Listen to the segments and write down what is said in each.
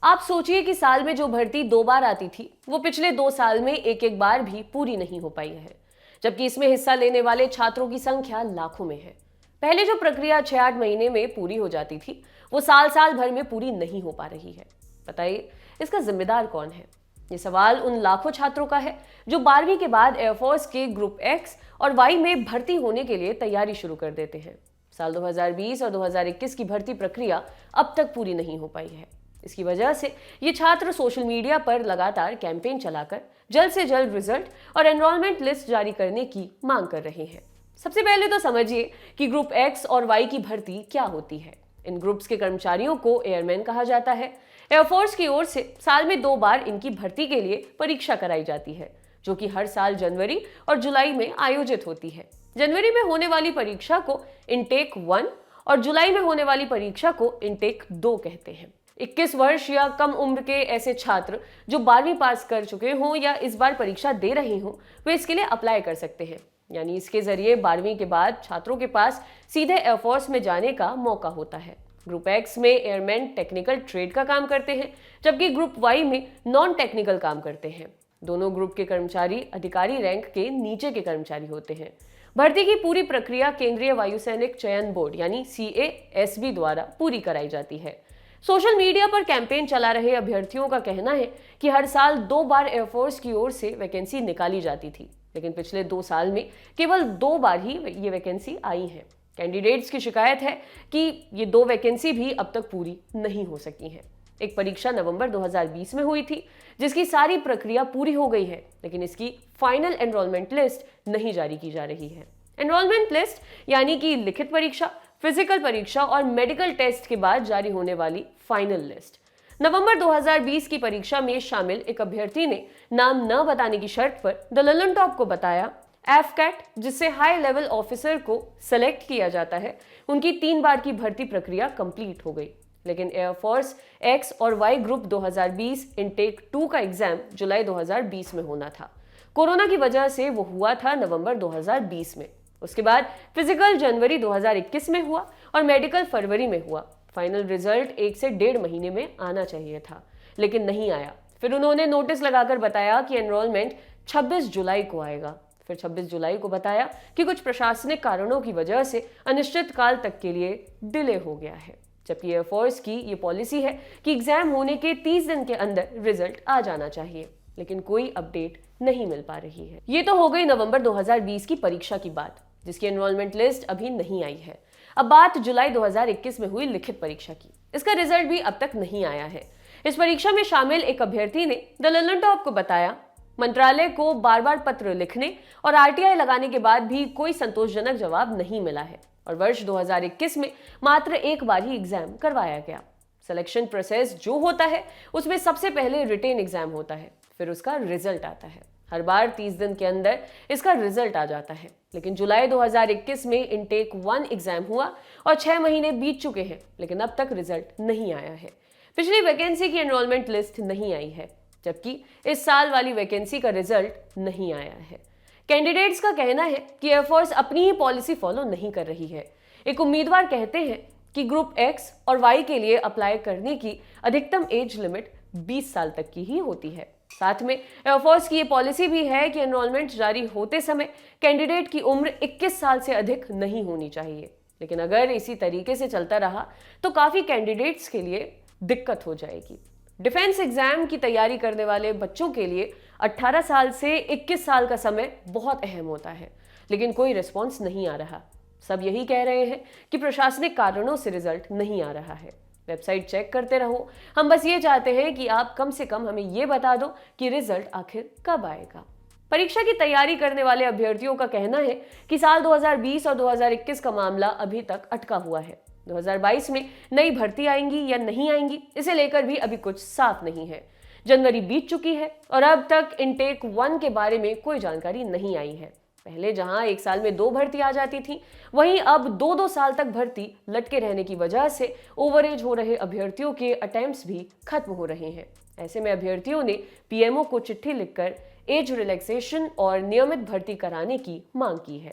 आप सोचिए कि साल में जो भर्ती 2 बार आती थी वो पिछले 2 साल में एक एक बार भी पूरी नहीं हो पाई है, जबकि इसमें हिस्सा लेने वाले छात्रों की संख्या लाखों में है। पहले जो प्रक्रिया 6-8 महीने में पूरी हो जाती थी वो साल साल भर में पूरी नहीं हो पा रही है। बताइए, इसका जिम्मेदार कौन है? ये सवाल उन लाखों छात्रों का है जो 12वीं के बाद एयरफोर्स के ग्रुप एक्स और वाई में भर्ती होने के लिए तैयारी शुरू कर देते हैं। साल 2020 और 2021 की भर्ती प्रक्रिया अब तक पूरी नहीं हो पाई है। इसकी वजह से ये छात्र सोशल मीडिया पर लगातार कैंपेन चलाकर जल्द से जल्द रिजल्ट और एनरोलमेंट लिस्ट जारी करने की मांग कर रहे हैं। सबसे पहले तो समझिए कि ग्रुप एक्स और वाई की भर्ती क्या होती है। इन ग्रुप्स के कर्मचारियों को एयरमैन कहा जाता है। एयरफोर्स की ओर से साल में 2 बार इनकी भर्ती के लिए परीक्षा कराई जाती है, जो कि हर साल जनवरी और जुलाई में आयोजित होती है। जनवरी में होने वाली परीक्षा को इनटेक 1 और जुलाई में होने वाली परीक्षा को इनटेक 2 कहते हैं। 21 वर्ष या कम उम्र के ऐसे छात्र जो 12वीं पास कर चुके हों या इस बार परीक्षा दे रहे हों, वे इसके लिए अप्लाई कर सकते हैं। यानी इसके जरिए 12वीं के बाद छात्रों के पास सीधे एयरफोर्स में जाने का मौका होता है। ग्रुप एक्स में एयरमैन टेक्निकल ट्रेड का काम करते हैं, जबकि ग्रुप वाई में नॉन टेक्निकल काम करते हैं। दोनों ग्रुप के कर्मचारी अधिकारी रैंक के नीचे के कर्मचारी होते हैं। भर्ती की पूरी प्रक्रिया केंद्रीय वायुसैनिक चयन बोर्ड यानी CASB द्वारा पूरी कराई जाती है। सोशल मीडिया पर कैंपेन चला रहे अभ्यर्थियों का कहना है कि हर साल 2 बार एयरफोर्स की ओर से वैकेंसी निकाली जाती थी, लेकिन पिछले 2 साल में केवल 2 बार ही ये वैकेंसी आई है। कैंडिडेट्स की शिकायत है कि ये 2 वैकेंसी भी अब तक पूरी नहीं हो सकी हैं। एक परीक्षा नवंबर 2020 में हुई थी, जिसकी सारी प्रक्रिया पूरी हो गई है, लेकिन इसकी फाइनल एनरोलमेंट लिस्ट नहीं जारी की जा रही है। एनरोलमेंट लिस्ट यानी कि लिखित परीक्षा, फिजिकल परीक्षा और मेडिकल टेस्ट के बाद जारी होने वाली फाइनल लिस्ट। नवंबर 2020 की परीक्षा में शामिल एक अभ्यर्थी ने नाम न बताने की शर्त पर द ललन टॉप को बताया एफकैट, जिससे हाई लेवल ऑफिसर को सेलेक्ट किया जाता है, उनकी 3 बार की भर्ती प्रक्रिया कंप्लीट हो गई। लेकिन एयरफोर्स एक्स और वाई ग्रुप 2020 इनटेक 2 का एग्जाम जुलाई 2020 में होना था। कोरोना की वजह से वो हुआ था नवंबर 2020 में। उसके बाद फिजिकल जनवरी 2021 में हुआ और मेडिकल फरवरी में हुआ। फाइनल रिजल्ट 1 से 1.5 महीने में आना चाहिए था, लेकिन नहीं आया। फिर उन्होंने नोटिस लगाकर बताया कि एनरोलमेंट 26 जुलाई को आएगा। फिर 26 जुलाई को बताया कि कुछ प्रशासनिक कारणों की वजह से अनिश्चित काल तक के लिए डिले हो गया है, जबकि एयरफोर्स की ये पॉलिसी है कि एग्जाम होने के 30 दिन के अंदर रिजल्ट आ जाना चाहिए, लेकिन कोई अपडेट नहीं मिल पा रही है। ये तो हो गई नवंबर 2020 की परीक्षा की बात, जिसकी एनरोलमेंट लिस्ट अभी नहीं आई है। अब बात जुलाई 2021 में हुई लिखित परीक्षा की। इसका रिजल्ट भी अब तक नहीं आया है। इस परीक्षा में शामिल एक अभ्यर्थी ने द ललन टॉप को बताया, मंत्रालय को बार बार पत्र लिखने और RTI लगाने के बाद भी कोई संतोषजनक जवाब नहीं मिला है और वर्ष 2021 में मात्र 1 बार ही एग्जाम करवाया गया। सिलेक्शन प्रोसेस जो होता है उसमें सबसे पहले रिटेन एग्जाम होता है, फिर उसका रिजल्ट आता है। हर बार 30 दिन के अंदर इसका रिजल्ट आ जाता है, लेकिन जुलाई 2021 में इनटेक 1 एग्जाम हुआ और 6 महीने बीत चुके हैं, लेकिन अब तक रिजल्ट नहीं आया है। पिछली वैकेंसी की एनरोलमेंट लिस्ट नहीं आई है, जबकि इस साल वाली वैकेंसी का रिजल्ट नहीं आया है। कैंडिडेट्स का कहना है कि एयरफोर्स अपनी ही पॉलिसी फॉलो नहीं कर रही है। एक उम्मीदवार कहते हैं कि ग्रुप एक्स और वाई के लिए अप्लाई करने की अधिकतम एज लिमिट 20 साल तक की ही होती है। साथ में एयरफोर्स की ये पॉलिसी भी है कि एनरोलमेंट जारी होते समय कैंडिडेट की उम्र 21 साल से अधिक नहीं होनी चाहिए। लेकिन अगर इसी तरीके से चलता रहा तो काफी कैंडिडेट्स के लिए दिक्कत हो जाएगी। डिफेंस एग्जाम की तैयारी करने वाले बच्चों के लिए 18 साल से 21 साल का समय बहुत अहम होता है, लेकिन कोई रिस्पॉन्स नहीं आ रहा। सब यही कह रहे हैं कि प्रशासनिक कारणों से रिजल्ट नहीं आ रहा है। वेबसाइट चेक करते रहो, हम बस ये चाहते हैं कि आप कम से कम हमें ये बता दो कि रिजल्ट आखिर कब आएगा। परीक्षा की तैयारी करने वाले अभ्यर्थियों का कहना है कि साल 2020 और 2021 का मामला अभी तक अटका हुआ है। 2022 में नई भर्ती आएंगी या नहीं आएंगी, इसे लेकर भी अभी कुछ साफ नहीं है। जनवरी बीत चुकी है और अब तक इनटेक 1 के बारे में कोई जानकारी नहीं आई है। पहले जहां 1 साल में 2 भर्ती आ जाती थी, वहीं अब 2-2 साल तक भर्ती लटके रहने की वजह से ओवरएज हो रहे अभ्यर्थियों के अटेम्प्ट्स भी खत्म हो रहे हैं। ऐसे में अभ्यर्थियों ने PMO को चिट्ठी लिखकर एज रिलैक्सेशन और नियमित भर्ती कराने की मांग की है।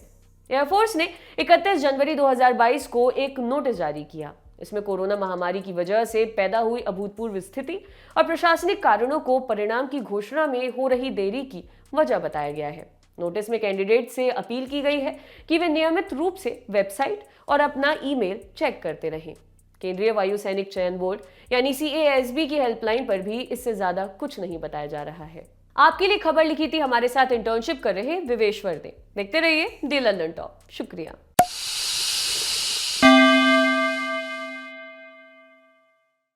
एयरफोर्स ने 31 जनवरी 2022 को एक नोटिस जारी किया। इसमें कोरोना महामारी की वजह से पैदा हुई अभूतपूर्व स्थिति और प्रशासनिक कारणों को परिणाम की घोषणा में हो रही देरी की वजह बताया गया है। नोटिस में कैंडिडेट से अपील की गई है कि वे नियमित रूप से वेबसाइट और अपना ईमेल चेक करते रहें। केंद्रीय वायु सैनिक चयन बोर्ड यानी CASB की हेल्पलाइन पर भी इससे ज्यादा कुछ नहीं बताया जा रहा है। आपके लिए खबर लिखी थी हमारे साथ इंटर्नशिप कर रहे विवेश वर्दे। देखते रहिए दी लंदन टॉप। शुक्रिया।